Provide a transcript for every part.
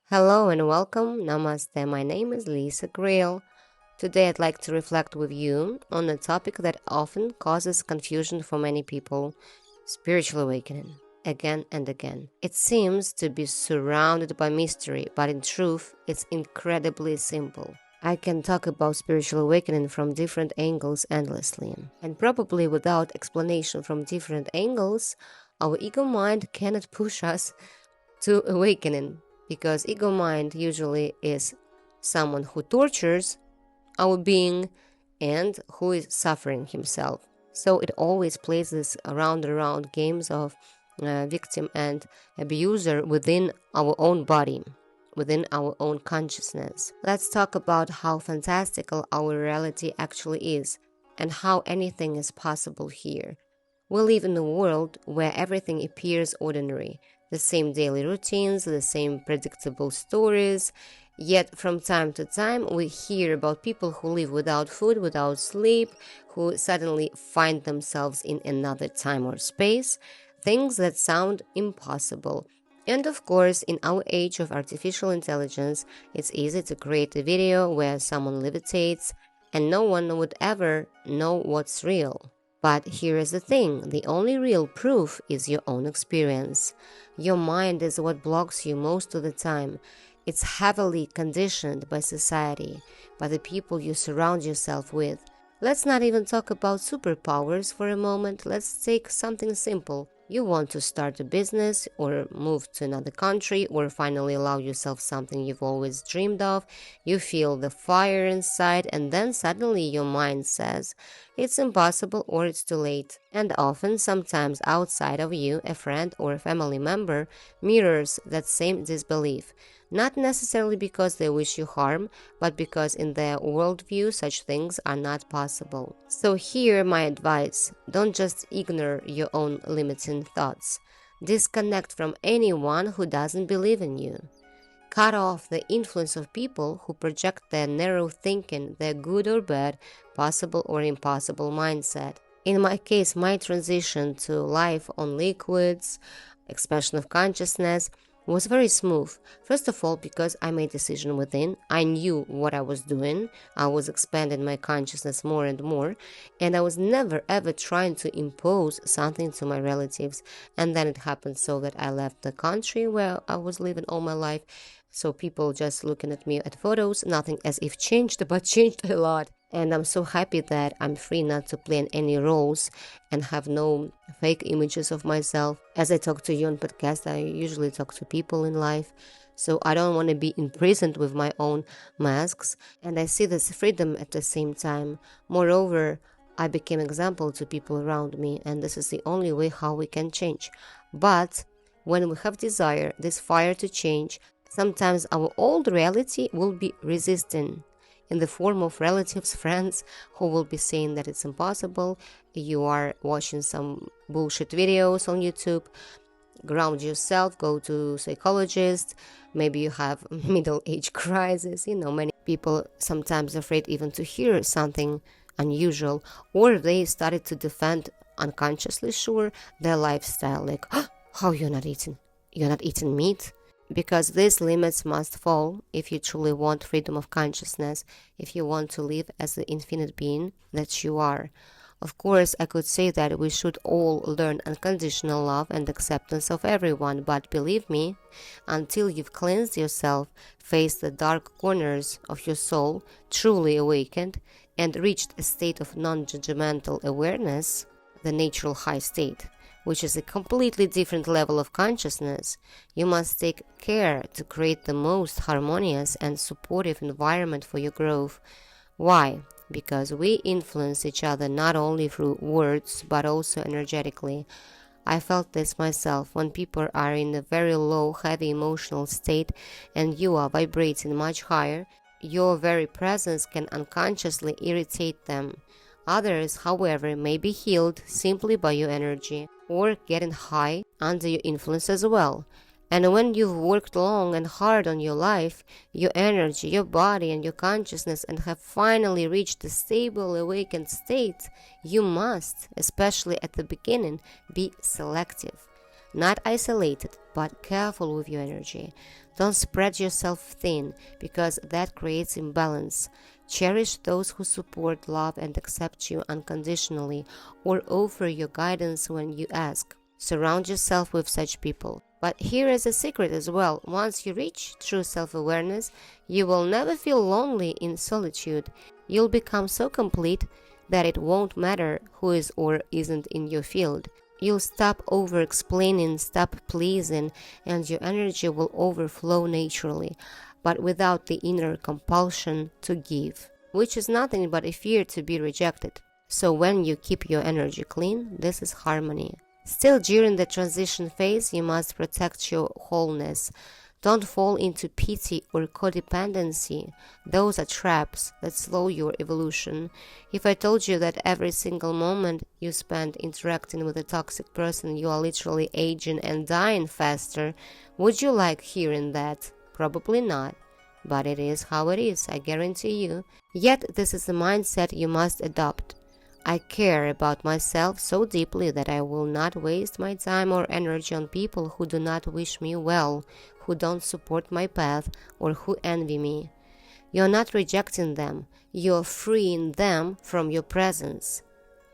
Hello and welcome. Namaste. My name is Lisa Grail. Today I'd like to reflect with you on a topic that often causes confusion for many people: spiritual awakening. Again and again. It seems to be surrounded by mystery, but in truth, it's incredibly simple. I can talk about spiritual awakening from different angles endlessly, and probably without explanation from different angles, our ego mind cannot push us to awakening, because ego mind usually is someone who tortures our being and who is suffering himself. So it always plays this around and around games of victim and abuser within our own body, within our own consciousness. Let's talk about how fantastical our reality actually is and how anything is possible here. We live in a world where everything appears ordinary, the same daily routines, the same predictable stories. Yet from time to time we hear about people who live without food, without sleep, who suddenly find themselves in another time or space, things that sound impossible. And of course, in our age of artificial intelligence, it's easy to create a video where someone levitates and no one would ever know what's real. But here is the thing, the only real proof is your own experience. Your mind is what blocks you most of the time. It's heavily conditioned by society, by the people you surround yourself with. Let's not even talk about superpowers for a moment. Let's take something simple. You want to start a business or move to another country or finally allow yourself something you've always dreamed of. You feel the fire inside and then suddenly your mind says it's impossible or it's too late. And often, sometimes outside of you, a friend or a family member mirrors that same disbelief. Not necessarily because they wish you harm, but because in their worldview such things are not possible. So here my advice: don't just ignore your own limiting thoughts. Disconnect from anyone who doesn't believe in you. Cut off the influence of people who project their narrow thinking, their good or bad, possible or impossible mindset. In my case, my transition to life on liquids, expansion of consciousness, was very smooth. First of all, because I made decision within. I knew what I was doing. I was expanding my consciousness more and more, and I was never ever trying to impose something to my relatives. And then it happened so that I left the country where I was living all my life. So people just looking at me at photos, nothing as if changed, but changed a lot. And I'm so happy that I'm free not to play any roles and have no fake images of myself. As I talk to you on podcast, I usually talk to people in life. So I don't want to be imprisoned with my own masks. And I see this freedom at the same time. Moreover, I became example to people around me, and this is the only way how we can change. But when we have desire, this fire to change, sometimes our old reality will be resisting, in the form of relatives, friends, who will be saying that it's impossible. You are watching some bullshit videos on YouTube. Ground yourself, go to psychologist. Maybe you have middle-age crisis. Many people sometimes afraid even to hear something unusual, or they started to defend unconsciously sure their lifestyle, like, oh, how you're not eating meat? Because these limits must fall if you truly want freedom of consciousness, if you want to live as the infinite being that you are. Of course, I could say that we should all learn unconditional love and acceptance of everyone, but believe me, until you've cleansed yourself, faced the dark corners of your soul, truly awakened, and reached a state of non-judgmental awareness, the natural high state, which is a completely different level of consciousness, you must take care to create the most harmonious and supportive environment for your growth. Why? Because we influence each other not only through words, but also energetically. I felt this myself. When people are in a very low, heavy emotional state and you are vibrating much higher, your very presence can unconsciously irritate them. Others, however, may be healed simply by your energy, or getting high under your influence as well. And when you've worked long and hard on your life, your energy, your body, and your consciousness, and have finally reached a stable, awakened state, you must, especially at the beginning, be selective. Not isolated, but careful with your energy. Don't spread yourself thin, because that creates imbalance. Cherish those who support, love, and accept you unconditionally, or offer your guidance when you ask. Surround yourself with such people. But here is a secret as well. Once you reach true self-awareness, you will never feel lonely in solitude. You'll become so complete that it won't matter who is or isn't in your field. You'll stop over-explaining, stop pleasing, and your energy will overflow naturally, but without the inner compulsion to give, which is nothing but a fear to be rejected. So when you keep your energy clean, this is harmony. Still, during the transition phase, you must protect your wholeness. Don't fall into pity or codependency. Those are traps that slow your evolution. If I told you that every single moment you spend interacting with a toxic person, you are literally aging and dying faster, would you like hearing that? Probably not. But it is how it is, I guarantee you. Yet this is the mindset you must adopt. I care about myself so deeply that I will not waste my time or energy on people who do not wish me well, who don't support my path, or who envy me. You're not rejecting them, you're freeing them from your presence,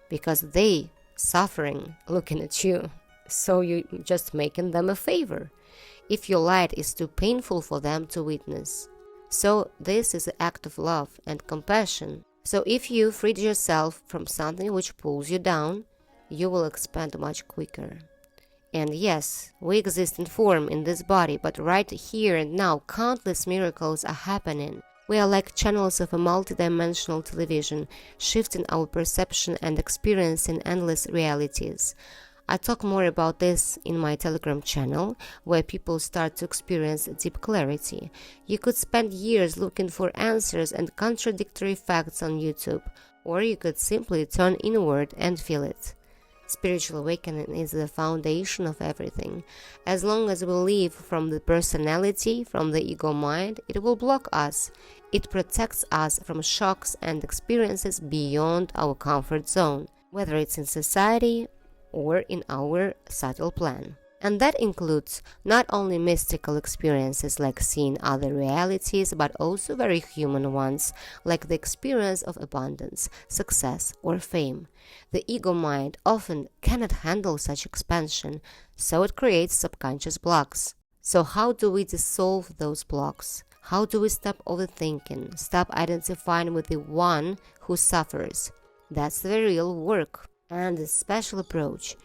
because they suffering looking at you, so you're just making them a favor, if your light is too painful for them to witness. So this is an act of love and compassion. So if you freed yourself from something which pulls you down, you will expand much quicker. And yes, we exist in form in this body, but right here and now, countless miracles are happening. We are like channels of a multidimensional television, shifting our perception and experiencing endless realities. I talk more about this in my Telegram channel, where people start to experience deep clarity. You could spend years looking for answers and contradictory facts on YouTube, or you could simply turn inward and feel it. Spiritual awakening is the foundation of everything. As long as we live from the personality, from the ego mind, it will block us. It protects us from shocks and experiences beyond our comfort zone, whether it's in society or in our subtle plan. And that includes not only mystical experiences like seeing other realities, but also very human ones, like the experience of abundance, success, or fame. The ego mind often cannot handle such expansion, so it creates subconscious blocks. So how do we dissolve those blocks? How do we stop overthinking, stop identifying with the one who suffers? That's the real work. And a special approach.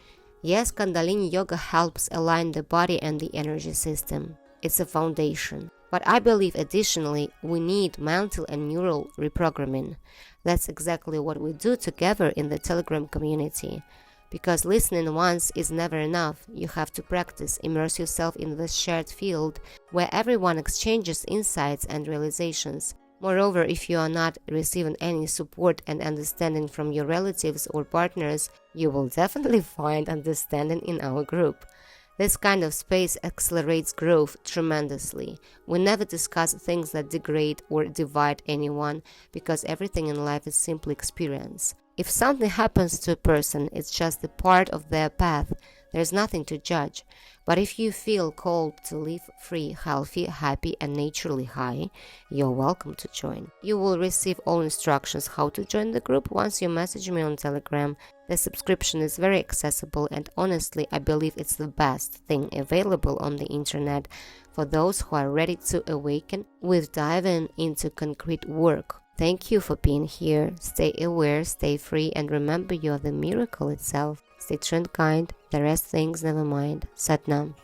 Yes, Kundalini Yoga helps align the body and the energy system. It's a foundation. But I believe additionally we need mental and neural reprogramming. That's exactly what we do together in the Telegram community. Because listening once is never enough. You have to practice, immerse yourself in this shared field where everyone exchanges insights and realizations. Moreover, if you are not receiving any support and understanding from your relatives or partners, you will definitely find understanding in our group. This kind of space accelerates growth tremendously. We never discuss things that degrade or divide anyone, because everything in life is simply experience. If something happens to a person, it's just a part of their path. There's nothing to judge. But if you feel called to live free, healthy, happy, and naturally high, you're welcome to join. You will receive all instructions how to join the group once you message me on Telegram. The subscription is very accessible, and honestly, I believe it's the best thing available on the internet for those who are ready to awaken with diving into concrete work. Thank you for being here. Stay aware, stay free, and remember you are the miracle itself. Stay trend kind, the rest things never mind. Sat Nam.